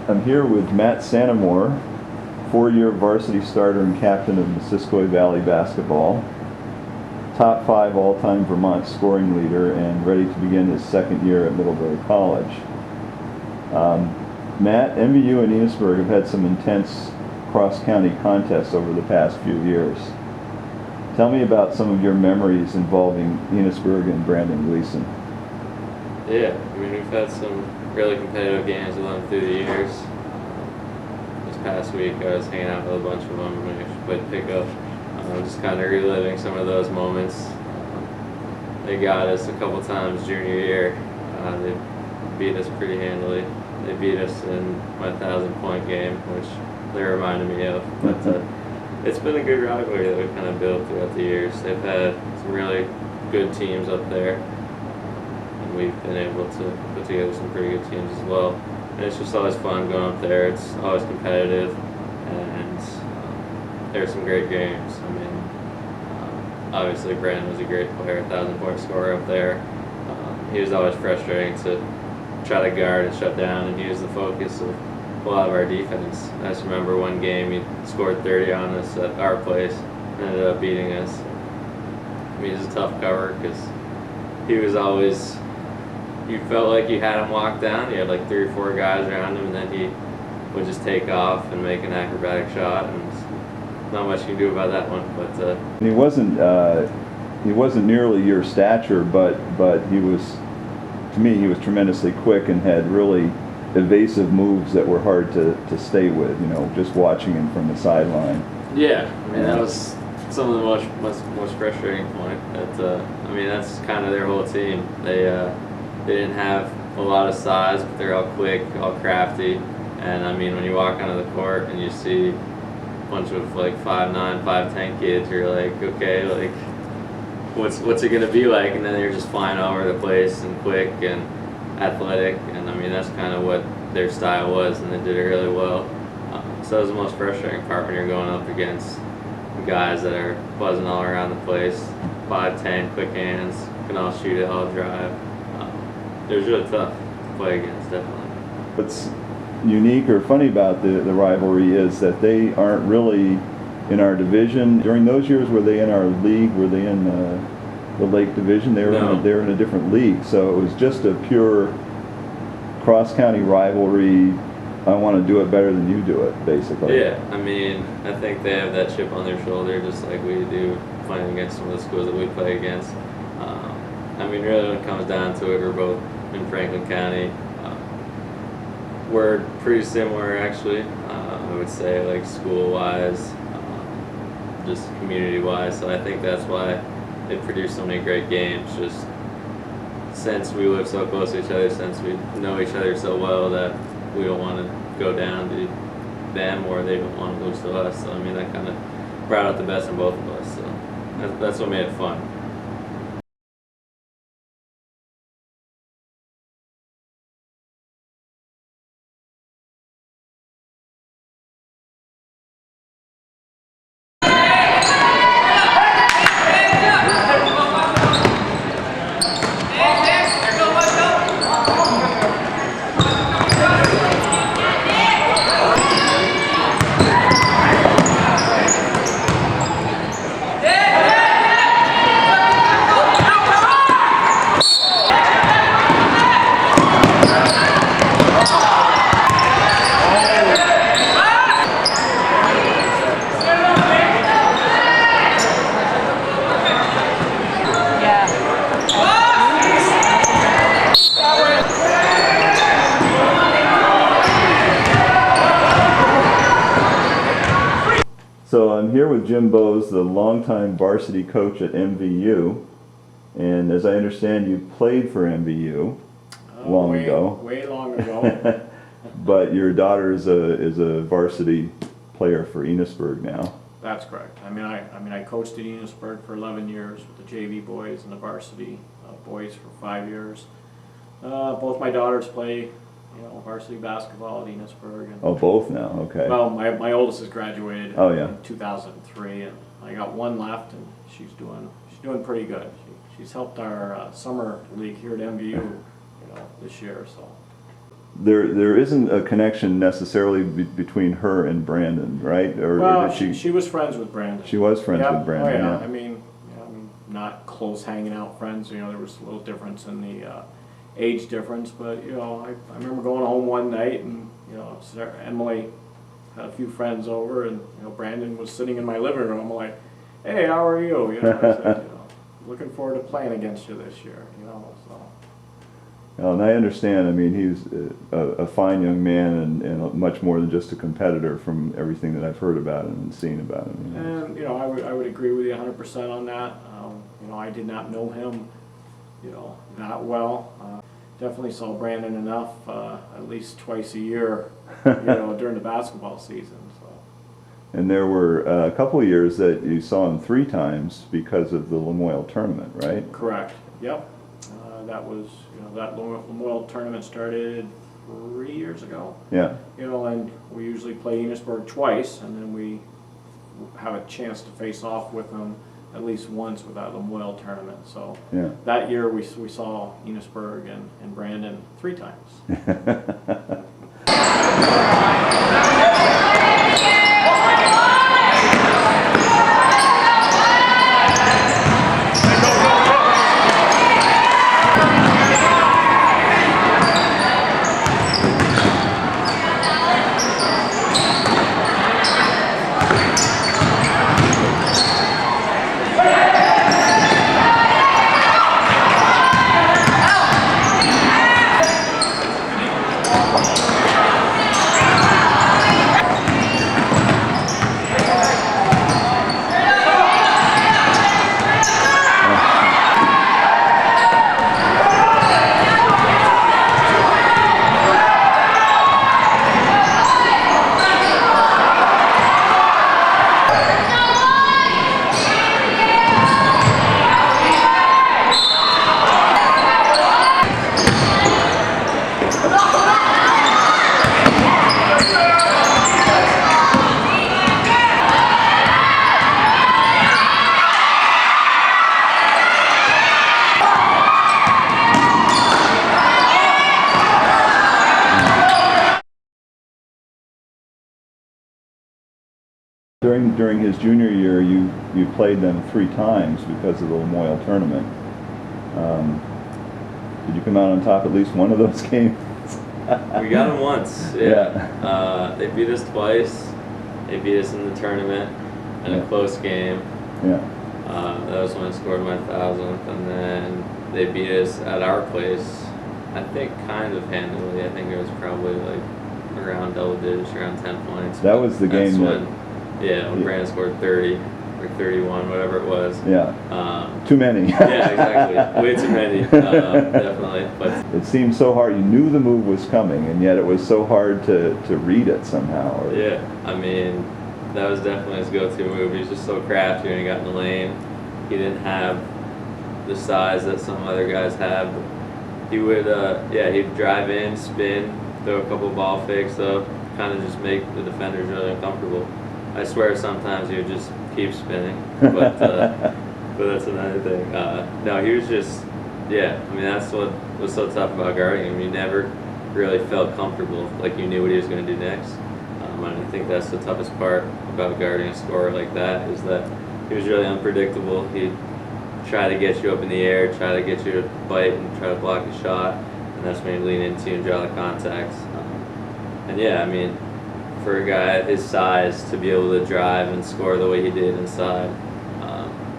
I'm here with Matt Santamore, four-year varsity starter and captain of Missisquoi Valley basketball, top 5 all-time Vermont scoring leader, and ready to begin his second year at Middlebury College. Matt, MVU and Enosburg have had some intense cross-county contests over the past few years. Tell me about some of your memories involving Enosburg and Brandon Gleason. Yeah, I mean, we've had some really competitive games with them through the years. This past week I was hanging out with a bunch of them when we played pickup. Just kind of reliving some of those moments. They got us a couple times junior year. They beat us pretty handily. They beat us in my 1,000-point game, which they reminded me of. But it's been a good rivalry that we've kind of built throughout the years. They've had some really good teams up there, and we've been able to put together some pretty good teams as well. And it's just always fun going up there. It's always competitive, and there's some great games. I mean, obviously Brandon was a great player, 1,000-point scorer up there. He was always frustrating to try to guard and shut down, and he was the focus of a lot of our defense. I just remember one game he scored 30 on us at our place and ended up beating us. I mean, it was a tough cover because he was always, you felt like you had him locked down. You had like 3 or 4 guys around him, and then he would just take off and make an acrobatic shot, and not much you can do about that one. But he wasn't nearly your stature, but he was, to me, he was tremendously quick and had really evasive moves that were hard to stay with, you know, just watching him from the sideline. Yeah, I mean, that was some of the most frustrating point. That I mean, that's kind of their whole team. They didn't have a lot of size, but they're all quick, all crafty. And I mean, when you walk onto the court and you see a bunch of like 5'9", 5'10" kids, you're like, okay, like, what's it gonna be like? And then they're just flying all over the place and quick and athletic, and I mean, that's kind of what their style was, and they did it really well. So that was the most frustrating part when you're going up against guys that are buzzing all around the place, 5'10", quick hands, can all shoot it, all drive. It was really tough to play against, definitely. What's unique or funny about the rivalry is that they aren't really in our division. During those years, were they in our league? Were they in the Lake Division? They were in a different league. So it was just a pure cross-county rivalry. I want to do it better than you do it, basically. Yeah, I mean, I think they have that chip on their shoulder, just like we do playing against some of the schools that we play against. I mean, really, when it comes down to it, we're both in Franklin County. We're pretty similar, actually. I would say, like, school-wise, just community-wise. So I think that's why they produce so many great games. Just since we live so close to each other, since we know each other so well, that we don't want to go down to them or they don't want to lose to us. So I mean, that kind of brought out the best in both of us. So that's what made it fun. So I'm here with Jim Bose, the longtime varsity coach at MVU, and as I understand, you played for MVU long ago. Way long ago. But your daughter is a varsity player for Enosburg now. That's correct. I mean, I coached at Enosburg for 11 years with the JV boys and the varsity boys for 5 years. Both my daughters play, varsity basketball at Enosburg. And, oh, both now. Okay. Well, my oldest has graduated in 2003, and I got one left, and she's doing pretty good. She's helped our summer league here at MVU, this year. So. there isn't a connection necessarily between her and Brandon, right? Well, or did she was friends with Brandon. She was friends Yeah. with Brandon. Oh, yeah. Yeah. I mean, not close hanging out friends. You know, there was a little difference in the age difference, but you know, I remember going home one night and you know, Emily had a few friends over, and you know, Brandon was sitting in my living room. I'm like, "Hey, how are you?" You know, I said, you know, looking forward to playing against you this year. You know, so. Well, and I understand. I mean, he's a fine young man, and much more than just a competitor from everything that I've heard about him and seen about him. You know. And you know, I would agree with you 100% on that. You know, I did not know him, you know, that well. Definitely saw Brandon enough, at least twice a year, you know, during the basketball season. So. And there were a couple of years that you saw him 3 times because of the Lemoyle tournament, right? Correct. Yep. That was, you know, that Lemoyle tournament started 3 years ago. Yeah. You know, and we usually play Enosburg twice, and then we have a chance to face off with them at least once with that Lemoyle tournament. So Yeah. that year we saw Enosburg and Brandon 3 times. During his junior year, you played them 3 times because of the Lemoyle tournament. Did you come out on top at least one of those games? We got them once. Yeah. They beat us twice. They beat us in the tournament in a close game. Yeah. That was when I scored my 1,000th, and then they beat us at our place. I think kind of handily. I think it was probably like around double digits, around 10 points. That was the game when Brandon scored 30 or 31, whatever it was. Yeah. Too many. Yeah, exactly. Way too many, definitely. But it seemed so hard. You knew the move was coming, and yet it was so hard to read it somehow. Yeah, I mean, that was definitely his go-to move. He was just so crafty when he got in the lane. He didn't have the size that some other guys have. He would, he'd drive in, spin, throw a couple ball fakes up, kind of just make the defenders really uncomfortable. I swear sometimes he would just keep spinning, but that's another thing. No, he was just, I mean, that's what was so tough about guarding him. You never really felt comfortable, like you knew what he was going to do next. And I think that's the toughest part about guarding a scorer like that, is that he was really unpredictable. He'd try to get you up in the air, try to get you to bite and try to block a shot, and that's when you lean into and draw the contacts. I mean, for a guy his size to be able to drive and score the way he did inside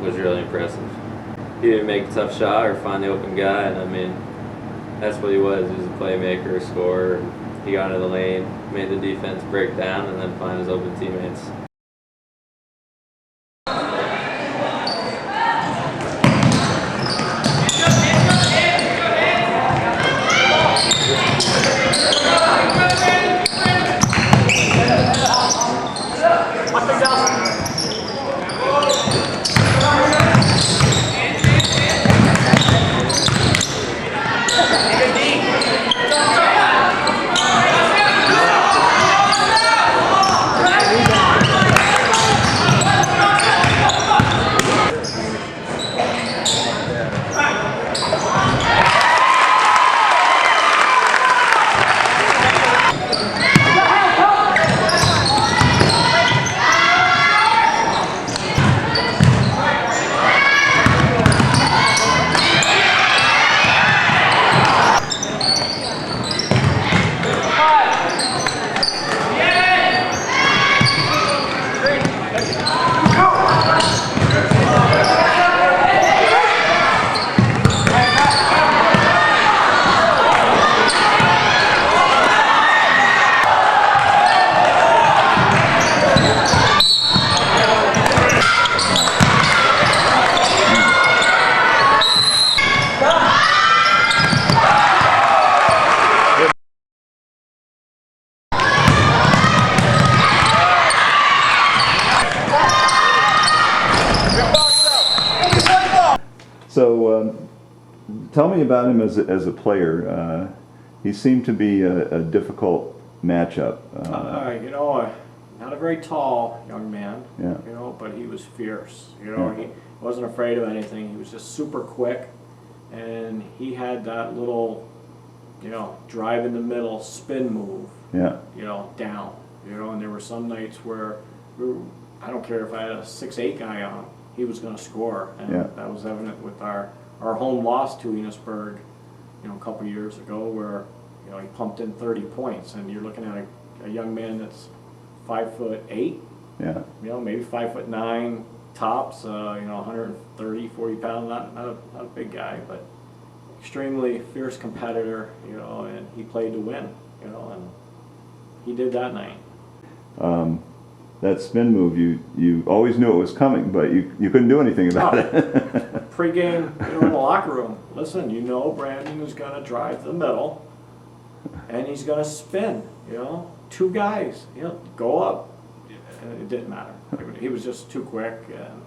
was really impressive. He didn't make a tough shot or find the open guy, and I mean, that's what he was. He was a playmaker, a scorer. He got into the lane, made the defense break down, and then find his open teammates. So tell me about him as a player. He seemed to be a difficult matchup. You know, not a very tall young man, Yeah. you know, but he was fierce. You know, he wasn't afraid of anything. He was just super quick, and he had that little, you know, drive in the middle spin move. Yeah. You know, down. You know, and there were some nights where I don't care if I had a 6'8" guy on, he was going to score, and that was evident with our home loss to Enosburg, you know, a couple years ago, where you know he pumped in 30 points, and you're looking at a young man that's 5'8", Yeah. you know, maybe 5'9" tops, you know, 130, 40 pounds, not a big guy, but extremely fierce competitor, you know, and he played to win, you know, and he did that night. That spin move, you always knew it was coming, but you couldn't do anything about it. Pre-game, you know, in the locker room, listen, you know Brandon is going to drive the middle, and he's going to spin, you know. Two guys, you know, go up. And it didn't matter. He was just too quick, and,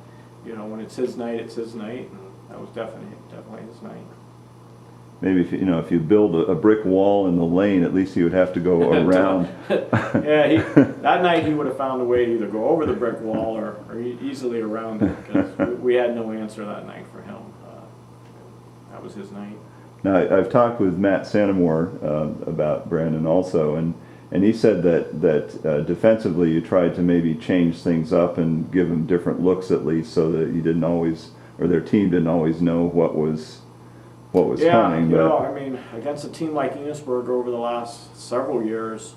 you know, when it's his night, it's his night, and that was definitely his night. Maybe if you build a brick wall in the lane, at least you would have to go around. Yeah, that night he would have found a way to either go over the brick wall or easily around it, because we had no answer that night for him. That was his night. Now, I've talked with Matt Santamore about Brandon also, and he said that defensively you tried to maybe change things up and give him different looks at least, so that you didn't always, or their team didn't always know what was coming. You know, I mean, against a team like Enosburg over the last several years,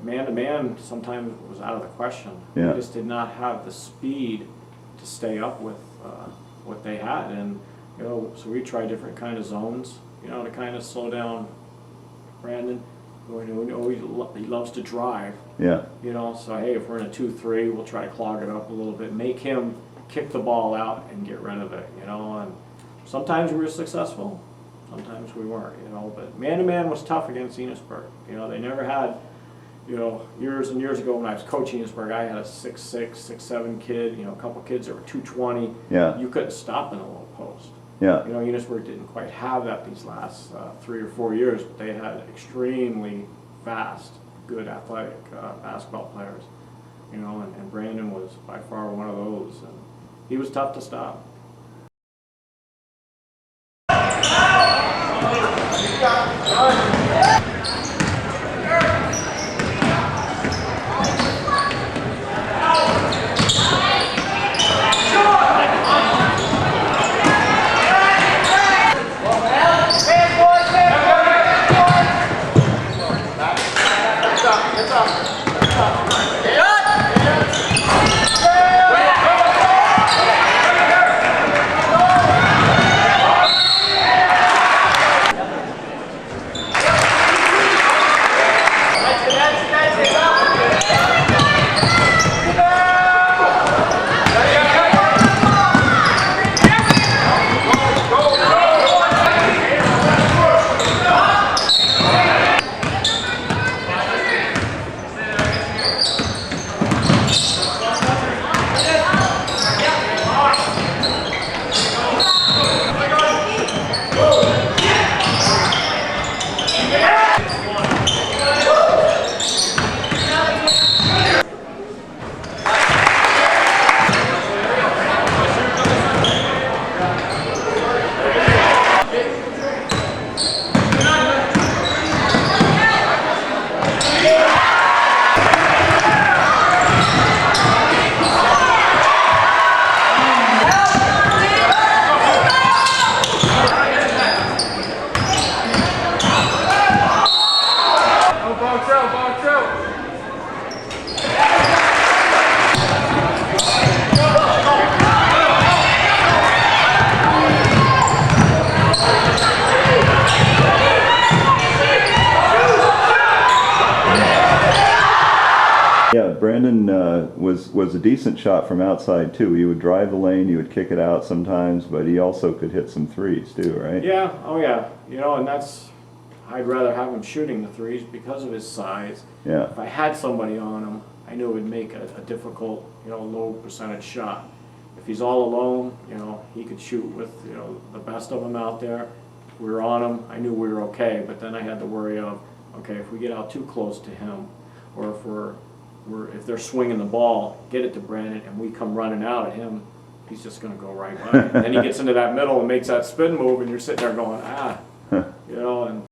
man-to-man sometimes was out of the question. Yeah. We just did not have the speed to stay up with what they had, and you know, so we tried different kind of zones, you know, to kind of slow down Brandon. You know, he loves to drive. Yeah. You know, so hey, if we're in a 2-3, we'll try to clog it up a little bit, make him kick the ball out and get rid of it. You know, and sometimes we were successful, sometimes we weren't, you know, but man-to-man was tough against Enosburg. You know, they never had, you know, years and years ago when I was coaching Enosburg, I had a 6'6", 6'7" kid, you know, a couple kids that were 220. Yeah. You couldn't stop in a low post. Yeah. You know, Enosburg didn't quite have that these last 3 or 4 years, but they had extremely fast, good athletic basketball players. You know, and Brandon was by far one of those, and he was tough to stop. Yeah, Brandon was a decent shot from outside too. He would drive the lane, he would kick it out sometimes, but he also could hit some threes too, right? Yeah, oh yeah. You know, and that's, I'd rather have him shooting the threes because of his size. Yeah. If I had somebody on him, I knew it would make a difficult, you know, low percentage shot. if he's all alone, you know, he could shoot with, you know, the best of them out there. If we were on him, I knew we were okay, but then I had the worry of, okay, if we get out too close to him, or if if they're swinging the ball, get it to Brandon, and we come running out at him, he's just going to go right by. And then he gets into that middle and makes that spin move, and you're sitting there going, you know, and.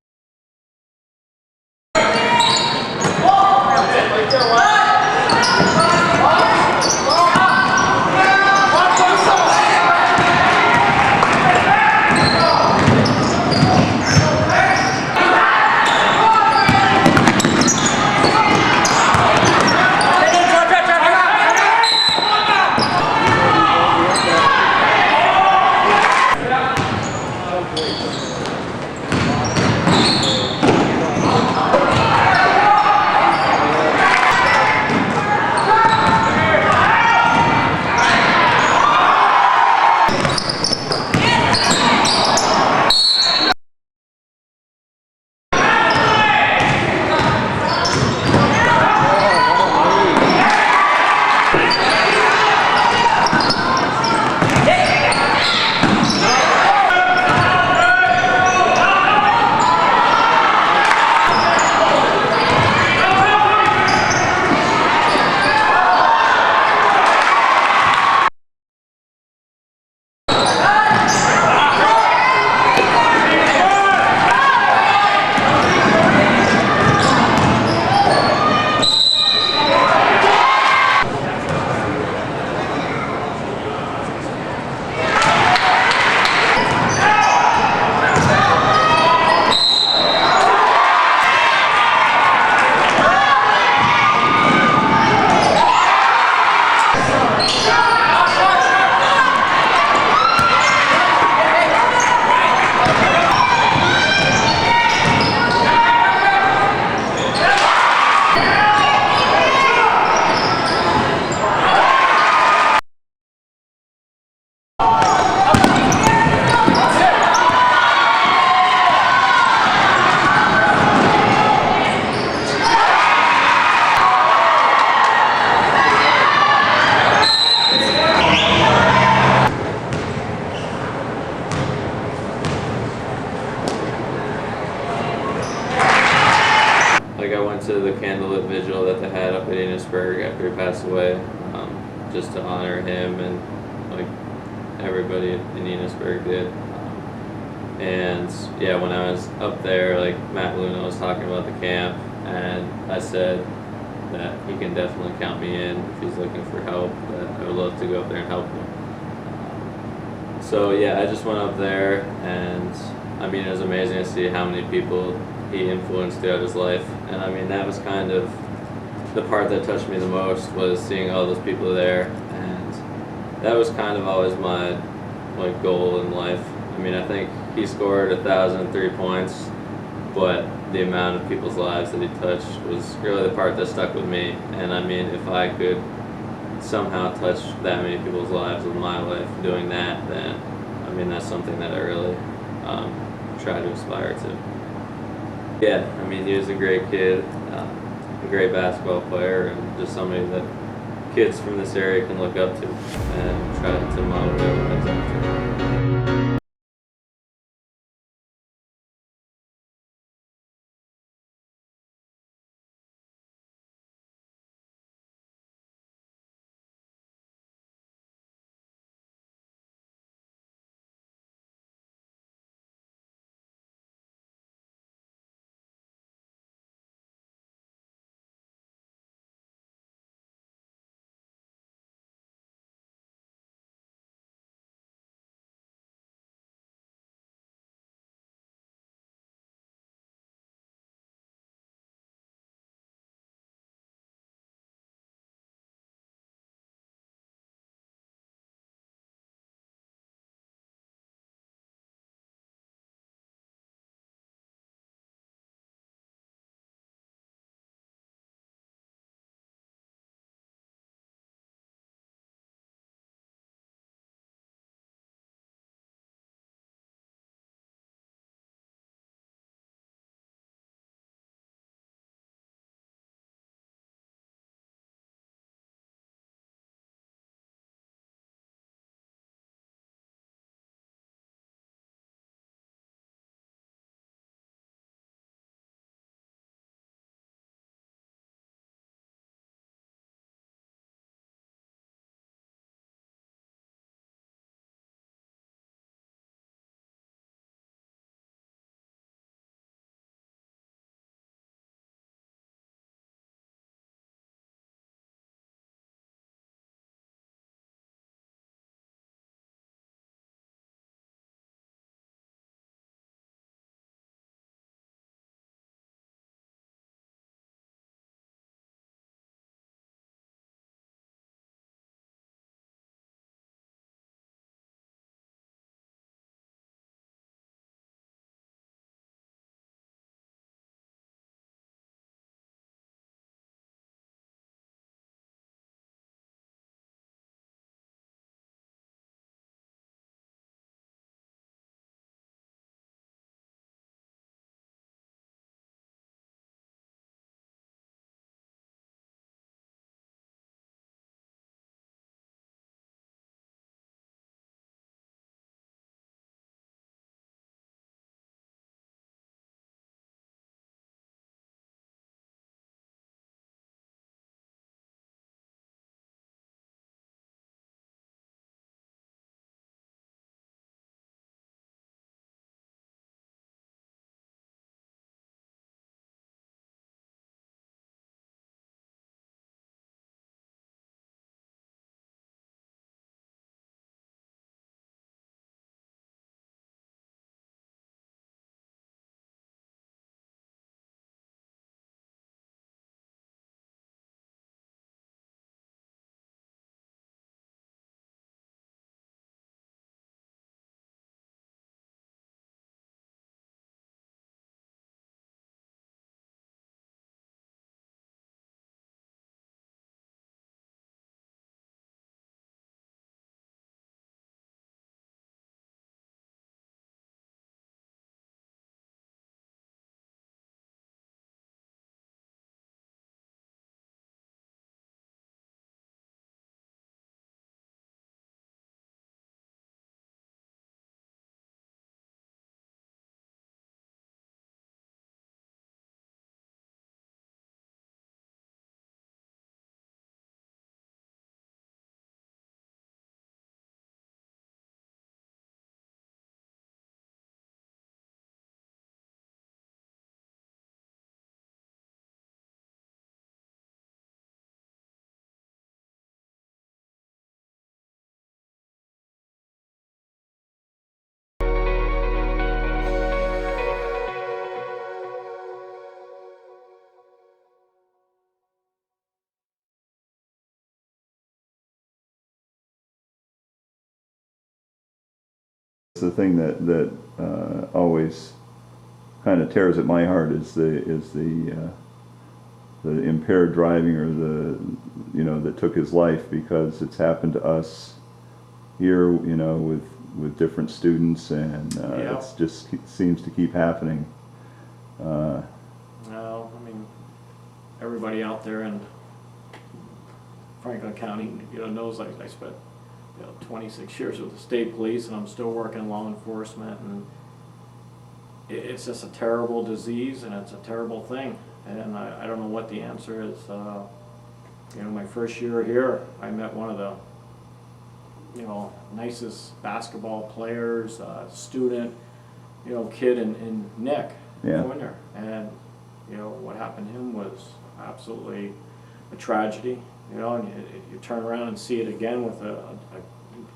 Like, I went to the candlelit vigil that they had up at Enosburg after he passed away, just to honor him, and like everybody in Enosburg did. And yeah, when I was up there, like Matt Luna was talking about the camp, and I said that he can definitely count me in if he's looking for help. That I would love to go up there and help him. So yeah, I just went up there, and I mean, it was amazing to see how many people he influenced throughout his life. And I mean, that was kind of the part that touched me the most, was seeing all those people there. And that was kind of always my like goal in life. I mean, I think he scored 1,003 points, but the amount of people's lives that he touched was really the part that stuck with me. And I mean, if I could somehow touch that many people's lives in my life doing that, then I mean, that's something that I really try to aspire to. Yeah, I mean, he was a great kid, a great basketball player, and just somebody that kids from this area can look up to and try to model their lives after. The thing that always kind of tears at my heart is the impaired driving, or that took his life, because it's happened to us here, with different students, and Yeah. it's just seems to keep happening. No, I mean, everybody out there in Franklin County, knows I spent 26 years with the state police, and I'm still working law enforcement, and it's just a terrible disease, and it's a terrible thing, and I don't know what the answer is. My first year here, I met one of the nicest basketball players, student, kid in Nick, Yeah. FOURNIER, and what happened to him was absolutely a tragedy. And you turn around and see it again with a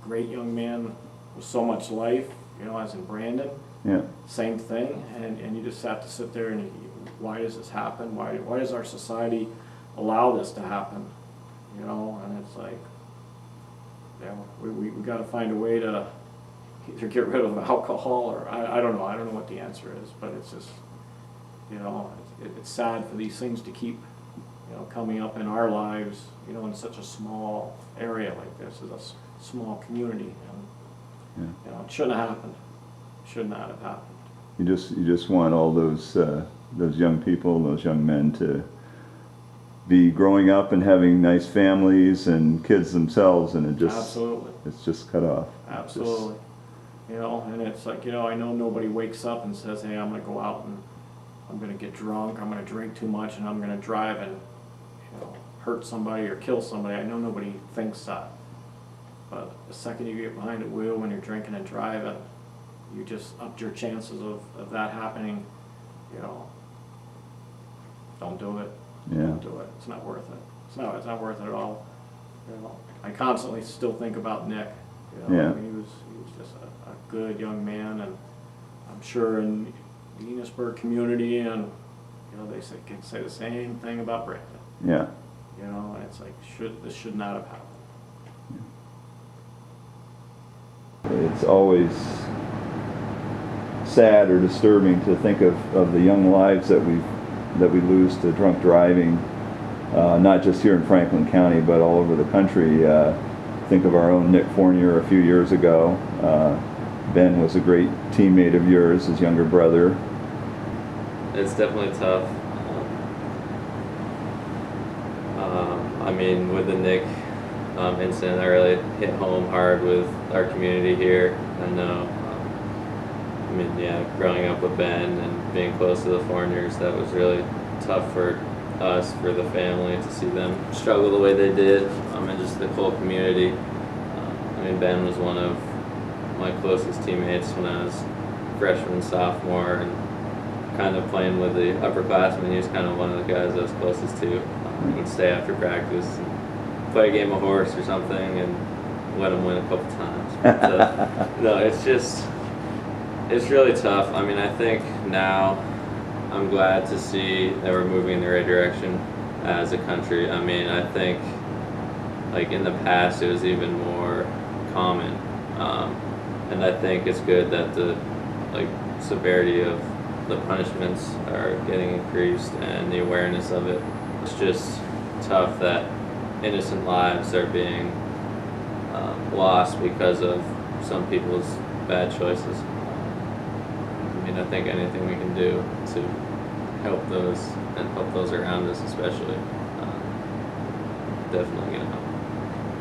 great young man with so much life, as in Brandon. Yeah. Same thing, and you just have to sit there and why does this happen? Why does our society allow this to happen? And it's like, we got to find a way to either get rid of alcohol, or I don't know what the answer is, but it's just, it's sad for these things to keep, coming up in our lives, in such a small area like this, is a small community, and it shouldn't have happened. Should not have happened. You just want all those young people, those young men, to be growing up and having nice families and kids themselves, and Absolutely. It's just cut off. Absolutely. And it's like, I know nobody wakes up and says, hey, I'm going to go out and I'm going to get drunk, I'm going to drink too much, and I'm going to drive and hurt somebody or kill somebody. I know nobody thinks that. But the second you get behind the wheel when you're drinking and driving, you just upped your chances of that happening. Don't do it. Yeah. Don't do it. It's not worth it. It's not worth it at all. I constantly still think about Nick. Yeah. I mean, he was just a good young man, and I'm sure in the Enosburg community, and they can say the same thing about Brandon. Yeah. And it's like, this should not have happened. It's always sad or disturbing to think of the young lives that we lose to drunk driving, not just here in Franklin County, but all over the country. Think of our own Nick Fournier a few years ago. Ben was a great teammate of yours, his younger brother. It's definitely tough. I mean, with the Nick incident, that really hit home hard with our community here. I know. Growing up with Ben and being close to the Fourniers, that was really tough for us, for the family, to see them struggle the way they did, and just the whole community. Ben was one of my closest teammates when I was freshman, sophomore, and kind of playing with the upperclassmen. He was kind of one of the guys I was closest to. Would stay after practice and play a game of horse or something and let him win a couple times. But, no, it's really tough. I think now I'm glad to see that we're moving in the right direction as a country. I think in the past it was even more common, and I think it's good that the severity of the punishments are getting increased and the awareness of it. It's just tough that innocent lives are being lost because of some people's bad choices. I think anything we can do to help those and help those around us especially, definitely going to help.